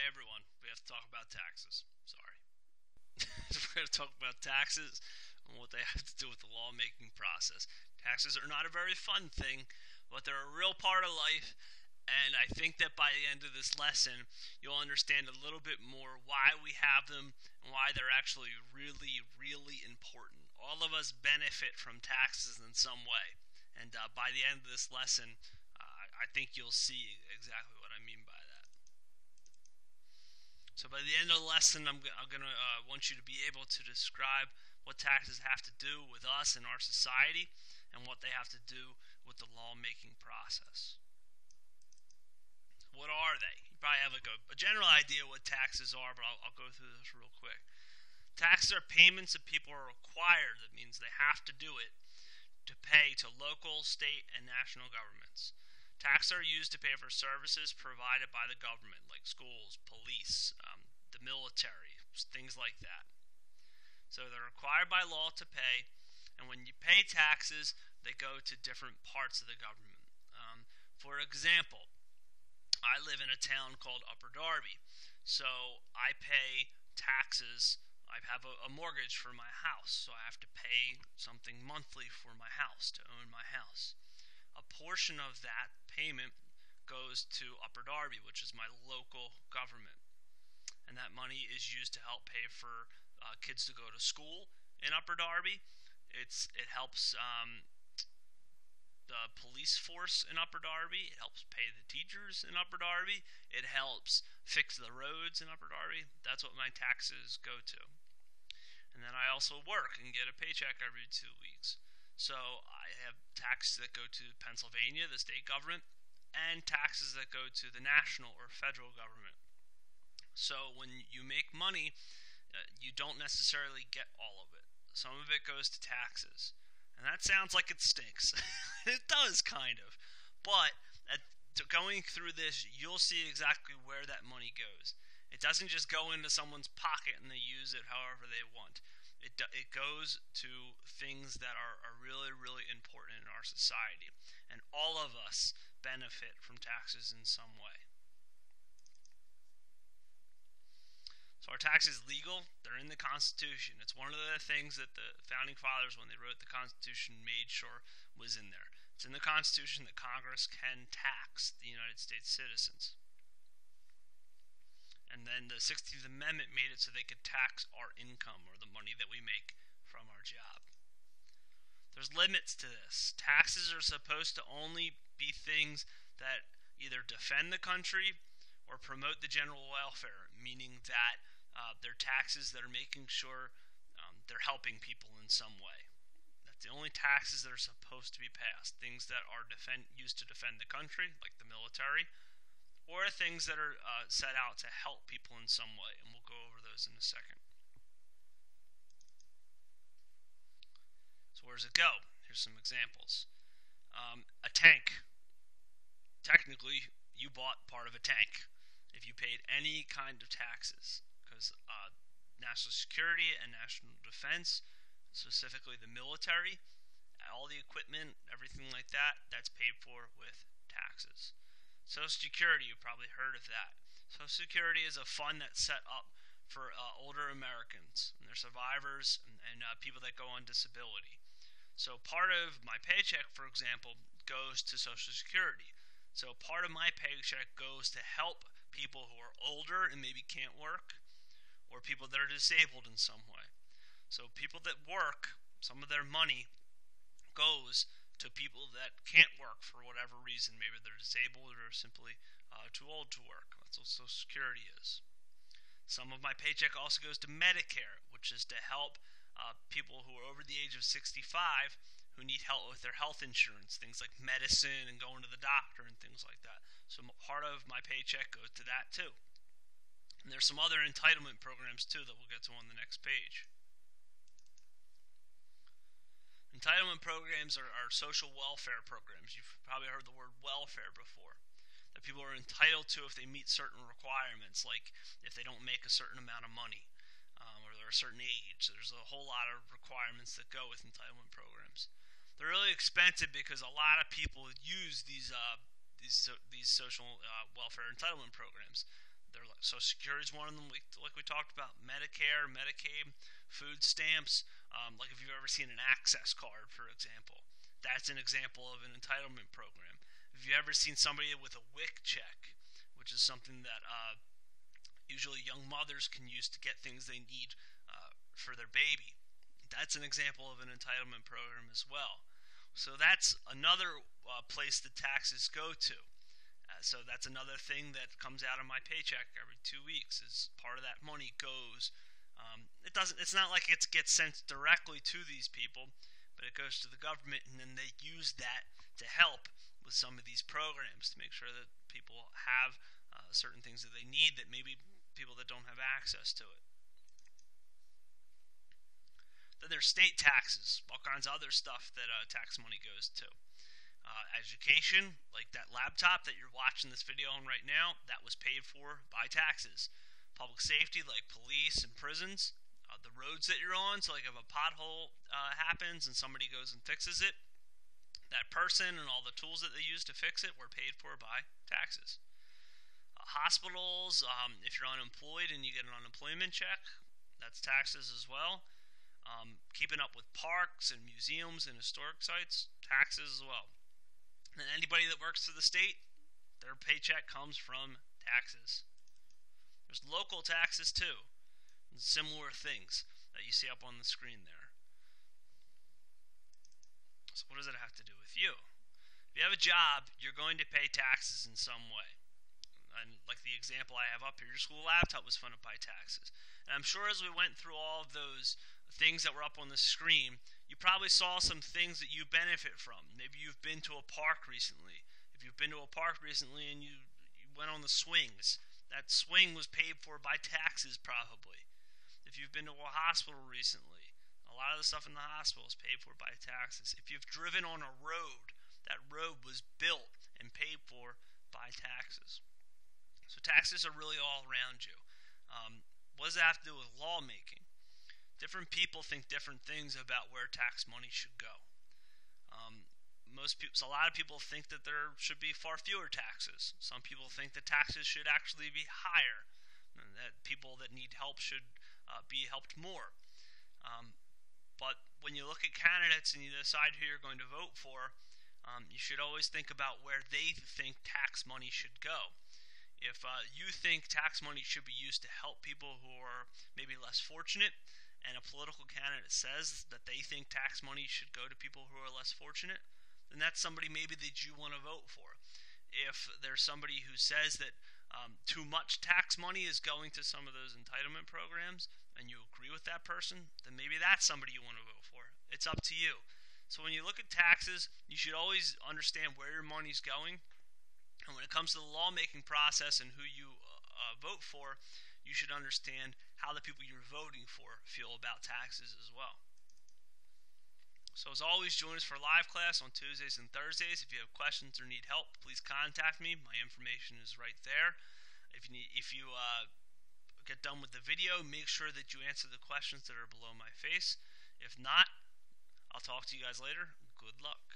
Hey everyone, we have to talk about taxes. Sorry. We're going to talk about taxes and what they have to do with the lawmaking process. Taxes are not a very fun thing, but they're a real part of life. And I think that by the end of this lesson, you'll understand a little bit more why we have them and why they're actually really, really important. All of us benefit from taxes in some way. And by the end of this lesson, I think you'll see exactly what I mean by that. So by the end of the lesson, I'm going to want you to be able to describe what taxes have to do with us and our society and what they have to do with the lawmaking process. What are they? You probably have a general idea what taxes are, but I'll go through this real quick. Taxes are payments that people are required, that means they have to do it, to pay to local, state, and national governments. Taxes are used to pay for services provided by the government, like schools, police, the military, things like that. So they're required by law to pay, and when you pay taxes, they go to different parts of the government. For example, I live in a town called Upper Darby, so I pay taxes. I have a mortgage for my house, so I have to pay something monthly for my house to own my house. A portion of that payment goes to Upper Darby, which is my local government, and that money is used to help pay for kids to go to school in Upper Darby. It helps the police force in Upper Darby. It helps pay the teachers in Upper Darby. It helps fix the roads in Upper Darby. That's what my taxes go to. And then I also work and get a paycheck every 2 weeks. So I have taxes that go to Pennsylvania, the state government, and taxes that go to the national or federal government. So when you make money, you don't necessarily get all of it. Some of it goes to taxes. And that sounds like it stinks. It does, kind of. But going through this, you'll see exactly where that money goes. It doesn't just go into someone's pocket and they use it however they want. It goes to things that are really, really important in our society. And all of us benefit from taxes in some way. So are taxes legal? They're in the Constitution. It's one of the things that the Founding Fathers, when they wrote the Constitution, made sure was in there. It's in the Constitution that Congress can tax the United States citizens. And then the 16th Amendment made it so they could tax our income, or the money that we make from our job. There's limits to this. Taxes are supposed to only be things that either defend the country or promote the general welfare, meaning that they're taxes that are making sure they're helping people in some way. That's the only taxes that are supposed to be passed. Things that are used to defend the country, like the military, or things that are set out to help people in some way, and we'll go over those in a second. So where does it go? Here's some examples. A tank. Technically, you bought part of a tank if you paid any kind of taxes, because national security and national defense, specifically the military, all the equipment, everything like that, that's paid for with taxes. Social Security, you've probably heard of that. Social Security is a fund that's set up for older Americans and their survivors and people that go on disability. So part of my paycheck, for example, goes to Social Security. So part of my paycheck goes to help people who are older and maybe can't work, or people that are disabled in some way. So people that work, some of their money goes to people that can't work for whatever reason. Maybe they're disabled or simply too old to work. That's what Social Security is. Some of my paycheck also goes to Medicare, which is to help people who are over the age of 65 who need help with their health insurance, things like medicine and going to the doctor and things like that. So part of my paycheck goes to that too. And there's some other entitlement programs too that we'll get to on the next page. Entitlement programs are social welfare programs. You've probably heard the word welfare before. That people are entitled to if they meet certain requirements, like if they don't make a certain amount of money, or they're a certain age. So there's a whole lot of requirements that go with entitlement programs. They're really expensive because a lot of people use these social welfare entitlement programs. They're Social Security is one of them, like we talked about. Medicare, Medicaid, food stamps. Like if you've ever seen an Access card, for example, that's an example of an entitlement program. If you've ever seen somebody with a WIC check, which is something that usually young mothers can use to get things they need for their baby, that's an example of an entitlement program as well. So that's another place that taxes go to. So that's another thing that comes out of my paycheck every 2 weeks. Is part of that money goes. It doesn't. It's not like it gets sent directly to these people, but it goes to the government, and then they use that to help with some of these programs to make sure that people have certain things that they need that maybe people that don't have access to it. Then there's state taxes, all kinds of other stuff that tax money goes to. Education, like that laptop that you're watching this video on right now, that was paid for by taxes. Public safety, like police and prisons. The roads that you're on, so like if a pothole happens and somebody goes and fixes it, that person and all the tools that they use to fix it were paid for by taxes. Hospitals, if you're unemployed and you get an unemployment check, that's taxes as well. Keeping up with parks and museums and historic sites, taxes as well. And anybody that works for the state, their paycheck comes from taxes. There's local taxes too, and similar things that you see up on the screen there. So what does it have to do with you? If you have a job, you're going to pay taxes in some way. And like the example I have up here, your school laptop was funded by taxes. And I'm sure as we went through all of those things that were up on the screen, you probably saw some things that you benefit from. Maybe you've been to a park recently. If you've been to a park recently and you went on the swings, that swing was paid for by taxes probably. If you've been to a hospital recently, a lot of the stuff in the hospital is paid for by taxes. If you've driven on a road, that road was built and paid for by taxes. So taxes are really all around you. What does that have to do with lawmaking? Different people think different things about where tax money should go. So a lot of people think that there should be far fewer taxes. Some people think that taxes should actually be higher, and that people that need help should be helped more. But when you look at candidates and you decide who you're going to vote for, you should always think about where they think tax money should go. If you think tax money should be used to help people who are maybe less fortunate, and a political candidate says that they think tax money should go to people who are less fortunate, then that's somebody maybe that you want to vote for. If there's somebody who says that too much tax money is going to some of those entitlement programs, and you agree with that person, then maybe that's somebody you want to vote for. It's up to you. So when you look at taxes, you should always understand where your money's going. And when it comes to the lawmaking process and who you vote for, you should understand how the people you're voting for feel about taxes as well. So as always, join us for live class on Tuesdays and Thursdays. If you have questions or need help, please contact me. My information is right there. If you get done with the video, make sure that you answer the questions that are below my face. If not, I'll talk to you guys later. Good luck.